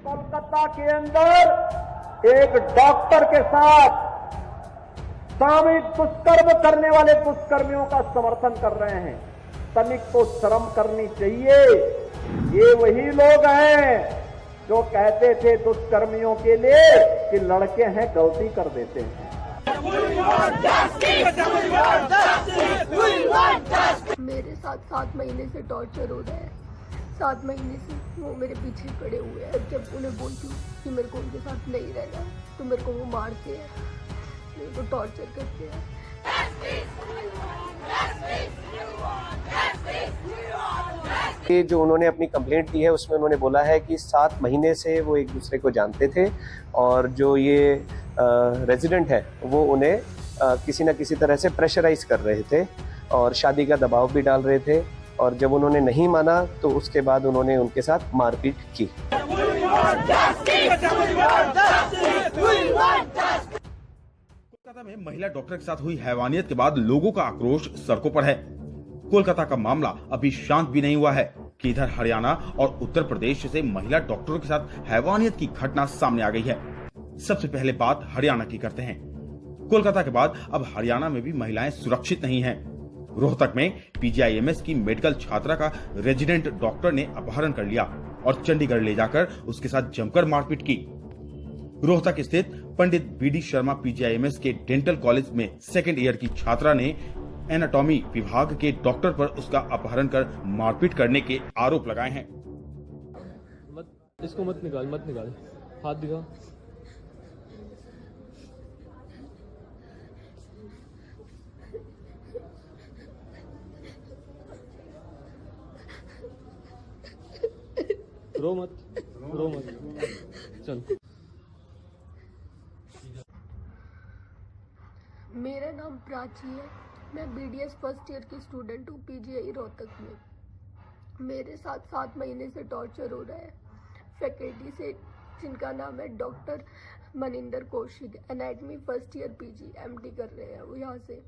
कोलकाता के अंदर एक डॉक्टर के साथ सामूहिक दुष्कर्म करने वाले दुष्कर्मियों का समर्थन कर रहे हैं। तनिक को शर्म करनी चाहिए। ये वही लोग हैं जो कहते थे दुष्कर्मियों के लिए कि लड़के हैं गलती कर देते हैं। मेरे साथ 7 महीने से टॉर्चर हो रहा है। 7 महीने से वो मेरे पीछे पड़े हुए हैं। जब उन्हें बोलती हूँ कि मेरे को उनके साथ नहीं रहना तो मेरे को वो मारते हैं, मेरे को टॉर्चर करते हैं। ये जो उन्होंने अपनी कंप्लेंट दी है उसमें उन्होंने बोला है कि 7 महीने से वो एक दूसरे को जानते थे और जो ये रेजिडेंट है वो उन्हें किसी न किसी तरह से प्रेशराइज कर रहे थे और शादी का दबाव भी डाल रहे थे और जब उन्होंने नहीं माना तो उसके बाद उन्होंने उनके साथ मारपीट की। कोलकाता में महिला डॉक्टर के साथ हुई हैवानियत के बाद लोगों का आक्रोश सड़कों पर है। कोलकाता का मामला अभी शांत भी नहीं हुआ है कि इधर हरियाणा और उत्तर प्रदेश से महिला डॉक्टरों के साथ हैवानियत की घटना सामने आ गई है। सबसे पहले बात हरियाणा की करते हैं। कोलकाता के बाद अब हरियाणा में भी महिलाएं सुरक्षित नहीं हैं। रोहतक में पीजीआईएमएस की मेडिकल छात्रा का रेजिडेंट डॉक्टर ने अपहरण कर लिया और चंडीगढ़ ले जाकर उसके साथ जमकर मारपीट की। रोहतक स्थित पंडित बीडी शर्मा पीजीआईएमएस के डेंटल कॉलेज में 2nd ईयर की छात्रा ने एनाटॉमी विभाग के डॉक्टर पर उसका अपहरण कर मारपीट करने के आरोप लगाए हैं। इसको मत निकाल, हाथ दिखा। रो मत चल। मेरा नाम प्राची है। मैं बीडीएस फर्स्ट ईयर की स्टूडेंट हूँ पीजीआई रोहतक में। मेरे साथ 7 महीने से टॉर्चर हो रहा है फैकल्टी से, जिनका नाम है doctor Maninder Kaushik. Anatomy first year PG MD कर रहे हैं वो यहाँ से।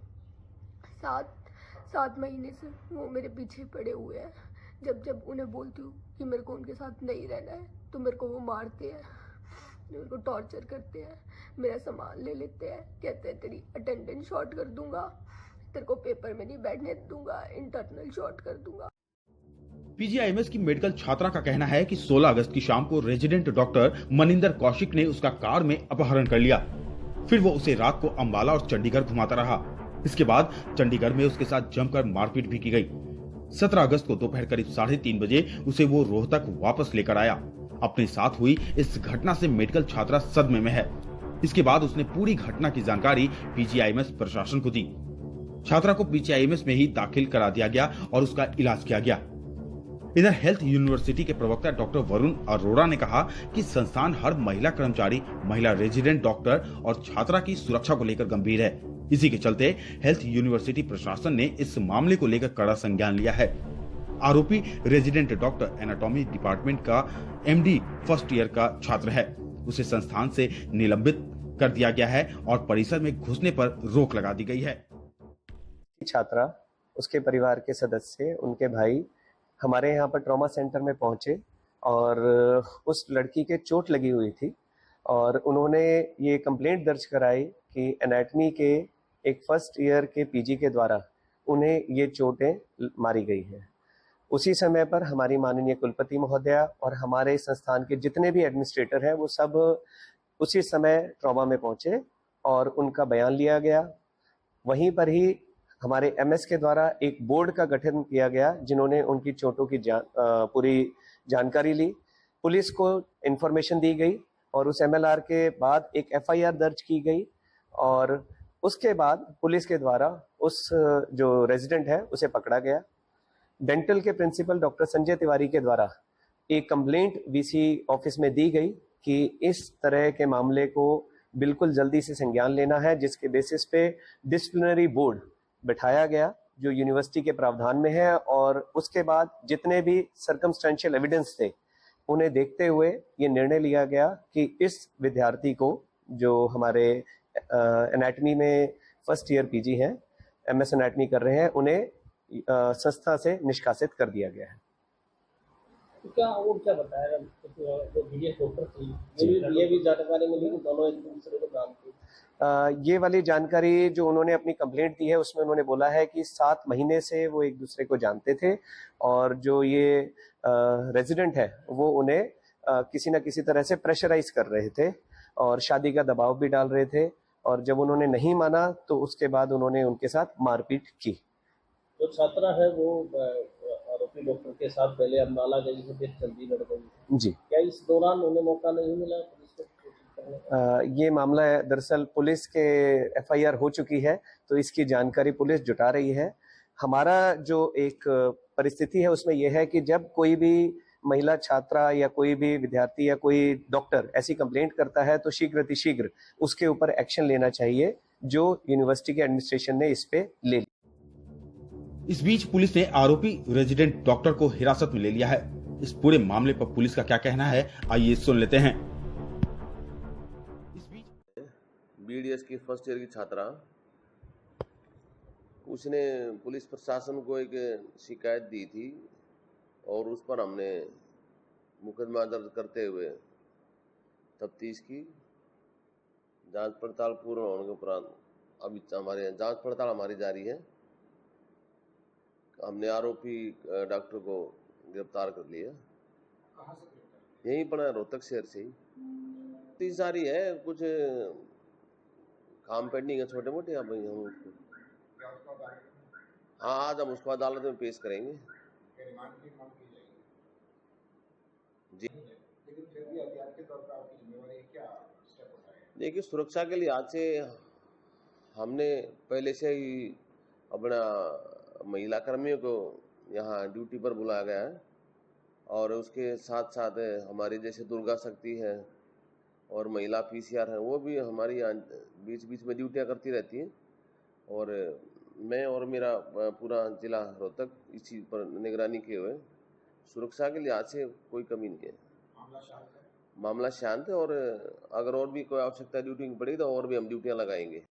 7 महीने से वो मेरे पीछे पड़े हुए हैं। जब उन्हें बोलती हूँ कि मेरे को उनके साथ नहीं रहना है तो मेरे को वो मारते हैं, मेरे को टॉर्चर करते हैं, मेरा सामान ले लेते हैं, कहते हैं तेरी अटेंडेंस शॉर्ट कर दूंगा, तेरे को पेपर में नहीं बैठने दूंगा, इंटरनल शॉर्ट कर दूंगा। पीजीआईएमएस की मेडिकल छात्रा का कहना है कि 16 अगस्त की शाम को रेजिडेंट डॉक्टर मनिंदर कौशिक ने उसका कार में अपहरण कर लिया। फिर वो उसे रात को अंबाला और चंडीगढ़ घुमाता रहा। इसके बाद चंडीगढ़ में उसके साथ जमकर मारपीट भी की गई। 17 अगस्त को दोपहर करीब 3:30 बजे उसे वो रोहतक वापस लेकर आया। अपने साथ हुई इस घटना से मेडिकल छात्रा सदमे में है। इसके बाद उसने पूरी घटना की जानकारी पीजीआईएमएस प्रशासन को दी। छात्रा को पीजीआईएमएस में ही दाखिल करा दिया गया और उसका इलाज किया गया। इधर हेल्थ यूनिवर्सिटी के प्रवक्ता डॉक्टर वरुण अरोड़ा ने कहा कि संस्थान हर महिला कर्मचारी, महिला रेजिडेंट डॉक्टर और छात्रा की सुरक्षा को लेकर गंभीर है। इसी के चलते हेल्थ यूनिवर्सिटी प्रशासन ने इस मामले को लेकर कड़ा संज्ञान लिया है। आरोपी रेजिडेंट डॉक्टर एनाटॉमी डिपार्टमेंट का एमडी फर्स्ट ईयर का छात्र है। उसे संस्थान से निलंबित कर दिया गया है और परिसर में घुसने पर रोक लगा दी गई है। छात्रा, उसके परिवार के सदस्य, उनके भाई हमारे यहाँ पर ट्रॉमा सेंटर में पहुंचे और उस लड़की के चोट लगी हुई थी और उन्होंने ये कंप्लेंट दर्ज कराई कि एनाटमी के एक फर्स्ट ईयर के पीजी के द्वारा उन्हें ये चोटें मारी गई हैं। उसी समय पर हमारी माननीय कुलपति महोदया और हमारे संस्थान के जितने भी एडमिनिस्ट्रेटर हैं वो सब उसी समय ट्रॉमा में पहुंचे और उनका बयान लिया गया। वहीं पर ही हमारे एमएस के द्वारा एक बोर्ड का गठन किया गया जिन्होंने उनकी चोटों की पूरी जानकारी ली। पुलिस को इन्फॉर्मेशन दी गई और उस एमएलआर के बाद एक एफआईआर दर्ज की गई और उसके बाद पुलिस के द्वारा उस जो रेजिडेंट है उसे पकड़ा गया। डेंटल के प्रिंसिपल डॉक्टर संजय तिवारी के द्वारा एक कंप्लेंट वीसी ऑफिस में दी गई कि इस तरह के मामले को बिल्कुल जल्दी से संज्ञान लेना है, जिसके बेसिस पे डिसिप्लिनरी बोर्ड बैठाया गया जो यूनिवर्सिटी के प्रावधान में है और उसके बाद जितने भी सर्कमस्टेंशियल एविडेंस थे उन्हें देखते हुए ये निर्णय लिया गया कि इस विद्यार्थी को जो हमारे एनाटमी में फर्स्ट ईयर पीजी हैं, एमएस एनाटमी कर रहे हैं, उन्हें संस्था से निष्कासित कर दिया गया है। तो क्या और क्या बताया जो बीडीएस डॉक्टर थी, ये भी जानकारी मिली कि दोनों एक दूसरे को जानते हैं? ये वाली जानकारी जो उन्होंने अपनी कंप्लेंट दी है उसमें उन्होंने बोला है कि 7 महीने से वो एक दूसरे को जानते थे और जो ये रेजिडेंट है वो उन्हें किसी न किसी तरह से प्रेशराइज कर रहे थे और शादी का दबाव भी डाल रहे थे और जब उन्होंने नहीं माना तो उसके बाद उन्होंने उनके साथ मारपीट की। जो छात्रा है वो आरोपी डॉक्टर के साथ पहले अम्बाला गई है, फिर जल्दी लड़ गई जी, क्या इस दौरान उन्हें मौका नहीं मिला पुलिस को कोशिश करने का? ये मामला है दरअसल पुलिस के एफआईआर हो चुकी है तो इसकी जानकारी पुलिस जुटा रही है। हमारा जो एक परिस्थिति है उसमें यह है कि जब कोई भी महिला छात्रा या कोई भी विद्यार्थी या कोई डॉक्टर ऐसी कंप्लेंट करता है तो शीघ्र उसके ऊपर एक्शन लेना चाहिए जो यूनिवर्सिटी के एडमिनिस्ट्रेशन ने इस पे ले लिया। इस बीच पुलिस ने आरोपी रेजिडेंट डॉक्टर को हिरासत में ले लिया है। इस पूरे मामले पर पुलिस का क्या कहना है, आइए सुन लेते हैं। इस बीच बीडीएस की फर्स्ट ईयर की छात्रा, उसने पुलिस प्रशासन को एक शिकायत दी थी और उस पर हमने मुकदमा दर्ज करते हुए तफ्तीश की। जांच पड़ताल पूर्ण होने के उपरांत अभी हमारे जांच पड़ताल हमारी जारी है। हमने आरोपी डॉक्टर को गिरफ्तार कर लिया। कहाँ से गिरफ्तार? यहीं पर रोहतक शहर से ही। तफ्तीश जारी है, कुछ काम पेंडिंग है छोटे मोटे। अब हम उसको हाँ आज हम उसको अदालत में पेश करेंगे जी। देखिए, सुरक्षा के लिए आज से हमने पहले से ही अपना महिला कर्मियों को यहाँ ड्यूटी पर बुलाया गया है और उसके साथ साथ हमारी जैसे दुर्गा शक्ति है और महिला पीसीआर है, वो भी हमारी बीच बीच में ड्यूटियाँ करती रहती हैं और मैं और मेरा पूरा जिला रोहतक इस चीज़ पर निगरानी किए हुए। सुरक्षा के लिहाज से कोई कमी नहीं है। मामला शांत है और अगर और भी कोई आवश्यकता ड्यूटी की पड़ी तो और भी हम ड्यूटियां लगाएंगे।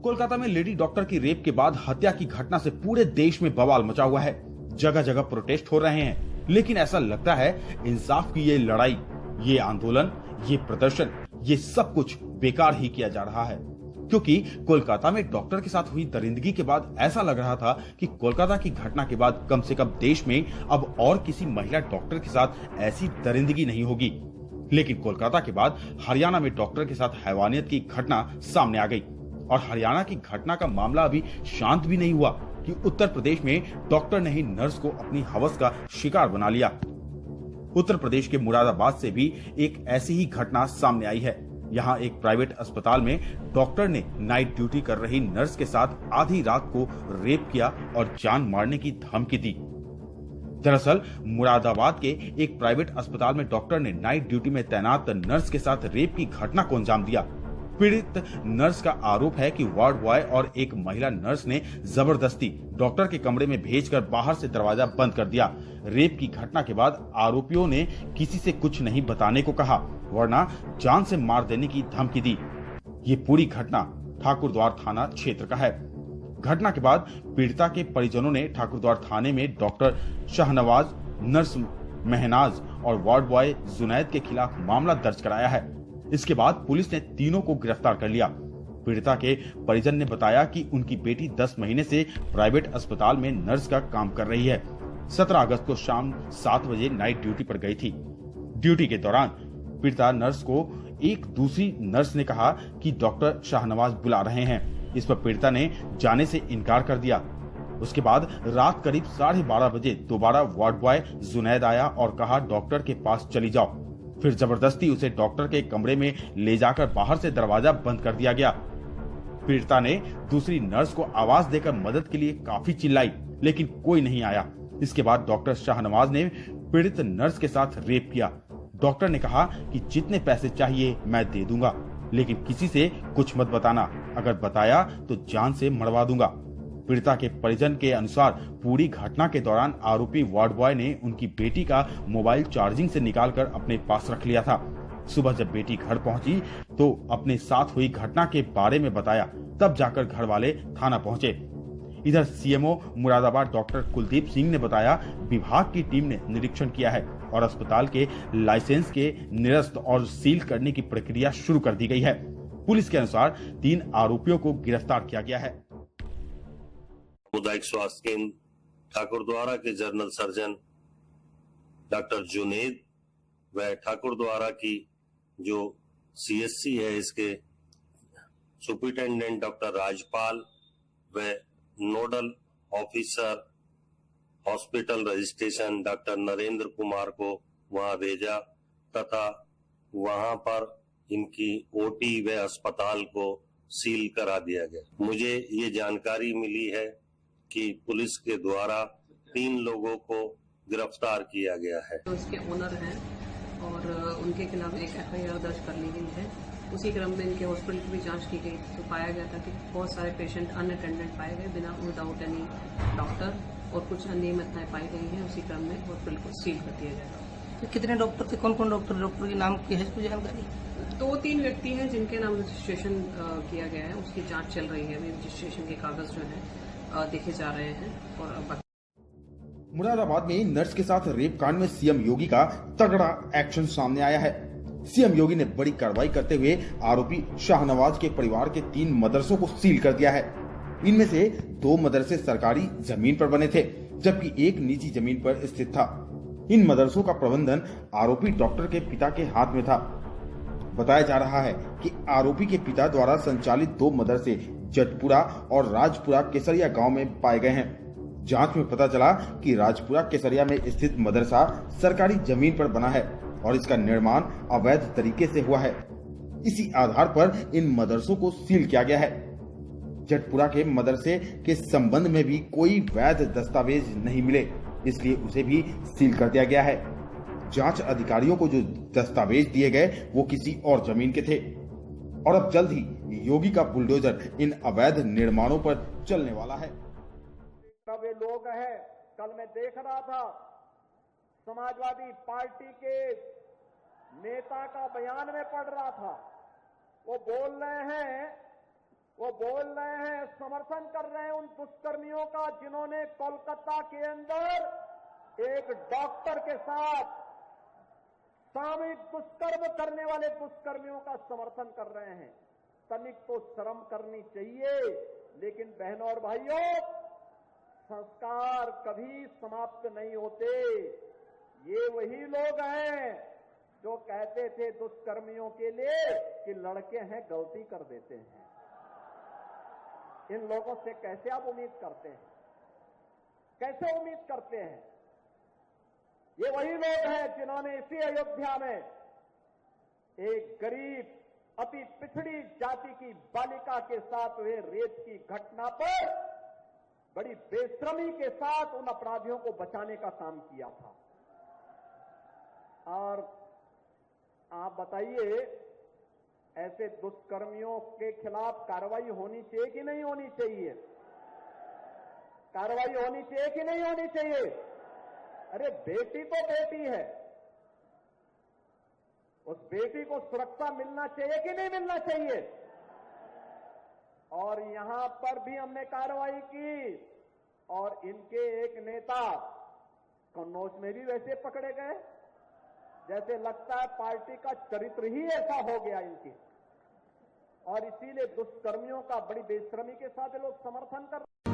कोलकाता में लेडी डॉक्टर की रेप के बाद हत्या की घटना से पूरे देश में बवाल मचा हुआ है। जगह जगह प्रोटेस्ट हो रहे हैं, लेकिन ऐसा लगता है इंसाफ की ये लड़ाई, ये आंदोलन, ये प्रदर्शन, ये सब कुछ बेकार ही किया जा रहा है। क्योंकि कोलकाता में डॉक्टर के साथ हुई दरिंदगी के बाद ऐसा लग रहा था कि कोलकाता की घटना के बाद कम से कम देश में अब और किसी महिला डॉक्टर के साथ ऐसी दरिंदगी नहीं होगी। लेकिन कोलकाता के बाद हरियाणा में डॉक्टर के साथ हैवानियत की घटना सामने आ गई और हरियाणा की घटना का मामला अभी शांत भी नहीं हुआ कि उत्तर प्रदेश में डॉक्टर ने ही नर्स को अपनी हवस का शिकार बना लिया। उत्तर प्रदेश के मुरादाबाद से भी एक ऐसी ही घटना सामने आई है। यहाँ एक प्राइवेट अस्पताल में डॉक्टर ने नाइट ड्यूटी कर रही नर्स के साथ आधी रात को रेप किया और जान मारने की धमकी दी। दरअसल मुरादाबाद के एक प्राइवेट अस्पताल में डॉक्टर ने नाइट ड्यूटी में तैनात नर्स के साथ रेप की घटना को अंजाम दिया। पीड़ित नर्स का आरोप है कि वार्ड बॉय और एक महिला नर्स ने जबरदस्ती डॉक्टर के कमरे में भेजकर बाहर से दरवाजा बंद कर दिया। रेप की घटना के बाद आरोपियों ने किसी से कुछ नहीं बताने को कहा, वरना जान से मार देने की धमकी दी। ये पूरी घटना ठाकुरद्वार थाना क्षेत्र का है। घटना के बाद पीड़िता के परिजनों ने ठाकुरद्वार थाने में डॉक्टर शाहनवाज, नर्स महनाज और वार्ड बॉय जुनैद के खिलाफ मामला दर्ज कराया है। इसके बाद पुलिस ने तीनों को गिरफ्तार कर लिया। पीड़िता के परिजन ने बताया कि उनकी बेटी 10 महीने से प्राइवेट अस्पताल में नर्स का काम कर रही है। 17 अगस्त को शाम 7 बजे नाइट ड्यूटी पर गई थी। ड्यूटी के दौरान पीड़िता नर्स को एक दूसरी नर्स ने कहा कि डॉक्टर शाहनवाज बुला रहे हैं। इस पर पीड़िता ने जाने से इनकार कर दिया। उसके बाद रात करीब 12:30 बजे दोबारा वार्ड बॉय जुनैद आया और कहा डॉक्टर के पास चली जाओ। फिर जबरदस्ती उसे डॉक्टर के कमरे में ले जाकर बाहर से दरवाजा बंद कर दिया गया। पीड़िता ने दूसरी नर्स को आवाज देकर मदद के लिए काफी चिल्लाई, लेकिन कोई नहीं आया। इसके बाद डॉक्टर शाहनवाज ने पीड़ित नर्स के साथ रेप किया। डॉक्टर ने कहा कि जितने पैसे चाहिए मैं दे दूंगा, लेकिन किसी से कुछ मत बताना, अगर बताया तो जान से मरवा दूंगा। पीड़िता के परिजन के अनुसार पूरी घटना के दौरान आरोपी वार्ड बॉय ने उनकी बेटी का मोबाइल चार्जिंग से निकालकर अपने पास रख लिया था। सुबह जब बेटी घर पहुंची तो अपने साथ हुई घटना के बारे में बताया, तब जाकर घर वाले थाना पहुंचे। इधर सीएमओ मुरादाबाद डॉक्टर कुलदीप सिंह ने बताया, विभाग की टीम ने निरीक्षण किया है और अस्पताल के लाइसेंस के निरस्त और सील करने की प्रक्रिया शुरू कर दी गई है। पुलिस के अनुसार 3 आरोपियों को गिरफ्तार किया गया है। सामुदायिक स्वास्थ्य केंद्र ठाकुरद्वारा के जनरल सर्जन डॉक्टर जुनेद व ठाकुरद्वारा की जो सीएससी है, इसके सुपरिटेंडेंट डॉक्टर राजपाल व nodal officer hospital registration doctor Narendra Kumar को वहां भेजा तथा वहां पर इनकी ओटी व अस्पताल को सील करा दिया गया। मुझे ये जानकारी मिली है कि पुलिस के द्वारा 3 लोगों को गिरफ्तार किया गया है। तो इसके ओनर हैं और उनके खिलाफ एक एफआईआर दर्ज कर ली गई है। उसी क्रम में इनके हॉस्पिटल की भी जांच की गई तो पाया गया था कि बहुत सारे पेशेंट अनअटेंडेड पाए गए बिना विदाउट एनी डॉक्टर, और कुछ अनियमितताएं पाई गई हैं। उसी क्रम में हॉस्पिटल को सील कर दिया जाएगा। तो कितने डॉक्टर थे, कौन कौन डॉक्टर के नाम की है इसको जानकारी? 2-3 व्यक्ति हैं जिनके नाम रजिस्ट्रेशन किया गया है, उसकी जांच चल रही है। अभी रजिस्ट्रेशन के कागज जो है देखे जा रहे हैं। और मुरादाबाद में नर्स के साथ रेप कांड में सीएम योगी का तगड़ा एक्शन सामने आया है। सीएम योगी ने बड़ी कार्रवाई करते हुए आरोपी शाहनवाज के परिवार के 3 मदरसों को सील कर दिया है। इनमें से 2 मदरसे सरकारी जमीन पर बने थे, जबकि एक निजी जमीन पर स्थित था। इन मदरसों का प्रबंधन आरोपी डॉक्टर के पिता के हाथ में था। बताया जा रहा है कि आरोपी के पिता द्वारा संचालित 2 मदरसे जटपुरा और राजपुरा केसरिया गांव में पाए गए हैं। जांच में पता चला कि राजपुरा केसरिया में स्थित मदरसा सरकारी जमीन पर बना है और इसका निर्माण अवैध तरीके से हुआ है। इसी आधार पर इन मदरसों को सील किया गया है। जटपुरा के मदरसे के संबंध में भी कोई वैध दस्तावेज नहीं मिले, इसलिए उसे भी सील कर दिया गया है। जांच अधिकारियों को जो दस्तावेज दिए गए वो किसी और जमीन के थे और अब जल्द ही योगी का बुलडोजर इन अवैध निर्माणों पर चलने वाला है। वे लोग हैं, कल मैं देख रहा था समाजवादी पार्टी के नेता का बयान में पढ़ रहा था। वो बोल रहे हैं समर्थन कर रहे हैं उन दुष्कर्मियों का जिन्होंने कोलकाता के अंदर एक डॉक्टर के साथ सामूहिक दुष्कर्म करने वाले दुष्कर्मियों का समर्थन कर रहे हैं। तनिक तो शर्म करनी चाहिए। लेकिन बहनों और भाइयों, संस्कार कभी समाप्त नहीं होते। ये वही लोग हैं जो कहते थे दुष्कर्मियों के लिए कि लड़के हैं गलती कर देते हैं। इन लोगों से कैसे आप उम्मीद करते हैं? कैसे उम्मीद करते हैं? ये वही लोग हैं जिन्होंने इसी अयोध्या में एक गरीब अति पिछड़ी जाति की बालिका के साथ हुए रेप की घटना पर बड़ी बेशर्मी के साथ उन अपराधियों को बचाने का काम किया था। और आप बताइए, ऐसे दुष्कर्मियों के खिलाफ कार्रवाई होनी चाहिए कि नहीं होनी चाहिए? कार्रवाई होनी चाहिए कि नहीं होनी चाहिए? अरे बेटी तो बेटी है, उस बेटी को सुरक्षा मिलना चाहिए कि नहीं मिलना चाहिए? और यहां पर भी हमने कार्रवाई की और इनके एक नेता कन्नौज में भी वैसे पकड़े गए, जैसे लगता है पार्टी का चरित्र ही ऐसा हो गया इनके। और इसीलिए दुष्कर्मियों का बड़ी बेशर्मी के साथ लोग समर्थन कर रहे हैं।